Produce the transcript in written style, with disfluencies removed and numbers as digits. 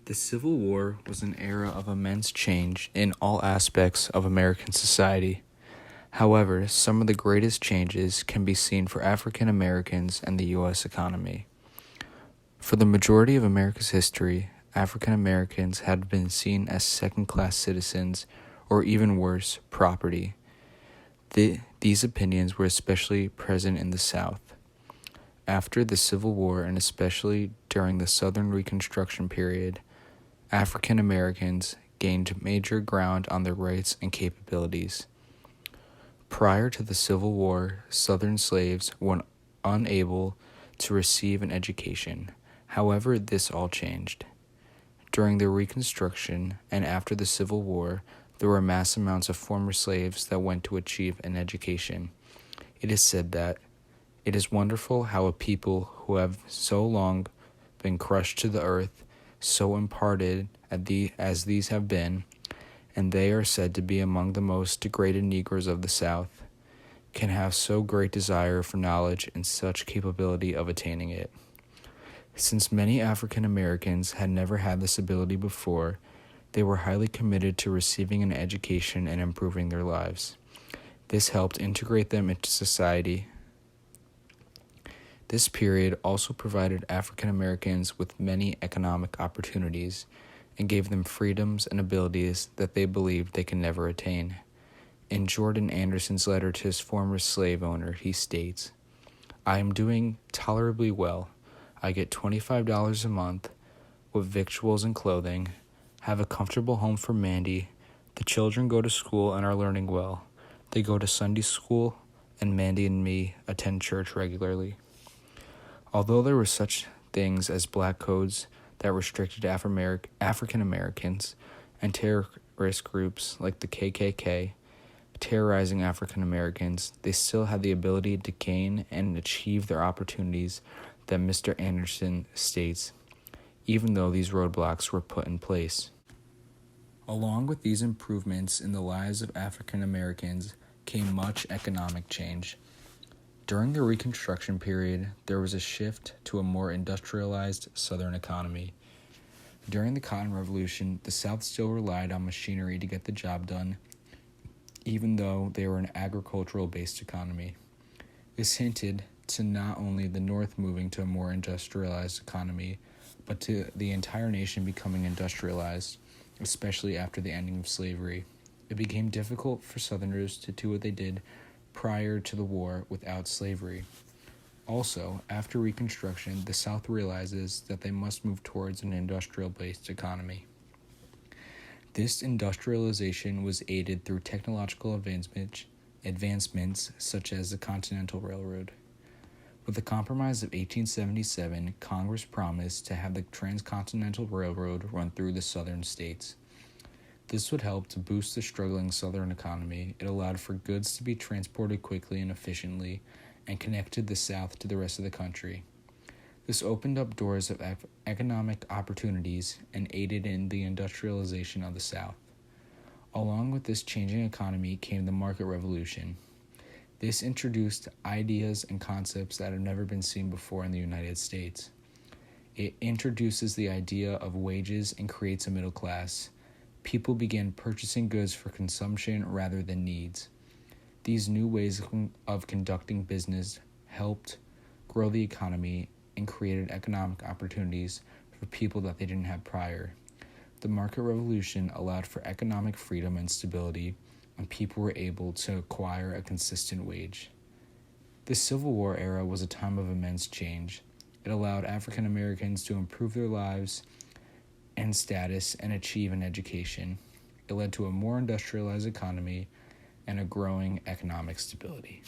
The Civil War was an era of immense change in all aspects of American society. However, some of the greatest changes can be seen for African Americans and the U.S. economy. For the majority of America's history, African Americans had been seen as second-class citizens, or even worse, property. These opinions were especially present in the South. After the Civil War, and especially during the Southern Reconstruction period, African Americans gained major ground on their rights and capabilities. Prior to the Civil War, Southern slaves were unable to receive an education. However, this all changed. During the Reconstruction and after the Civil War, there were mass amounts of former slaves that went to achieve an education. It is said that it is wonderful how a people who have so long been crushed to the earth, so imparted as these have been, and they are said to be among the most degraded Negroes of the South, can have so great desire for knowledge and such capability of attaining it. Since many African Americans had never had this ability before, they were highly committed to receiving an education and improving their lives. This helped integrate them into society. This period also provided African Americans with many economic opportunities and gave them freedoms and abilities that they believed they could never attain. In Jordan Anderson's letter to his former slave owner, he states, "I am doing tolerably well. I get $25 a month with victuals and clothing, have a comfortable home for Mandy. The children go to school and are learning well. They go to Sunday school, and Mandy and me attend church regularly." Although there were such things as black codes that restricted African Americans and terrorist groups like the KKK terrorizing African Americans, they still had the ability to gain and achieve their opportunities that Mr. Anderson states, even though these roadblocks were put in place. Along with these improvements in the lives of African Americans came much economic change. During the Reconstruction period, there was a shift to a more industrialized Southern economy. During the Cotton Revolution, the South still relied on machinery to get the job done, even though they were an agricultural-based economy. This hinted to not only the North moving to a more industrialized economy, but to the entire nation becoming industrialized, especially after the ending of slavery. It became difficult for Southerners to do what they did prior to the war without slavery. Also, after Reconstruction, the South realizes that they must move towards an industrial-based economy. This industrialization was aided through technological advancements such as the Continental Railroad. With the Compromise of 1877, Congress promised to have the Transcontinental Railroad run through the southern states. This would help to boost the struggling southern economy. It allowed for goods to be transported quickly and efficiently and connected the South to the rest of the country. This opened up doors of economic opportunities and aided in the industrialization of the South. Along with this changing economy came the market revolution. This introduced ideas and concepts that have never been seen before in the United States. It introduces the idea of wages and creates a middle class. People began purchasing goods for consumption rather than needs. These new ways of conducting business helped grow the economy and created economic opportunities for people that they didn't have prior. The market revolution allowed for economic freedom and stability, and people were able to acquire a consistent wage. The Civil War era was a time of immense change. It allowed African Americans to improve their lives and status and achieve an education. It led to a more industrialized economy and a growing economic stability.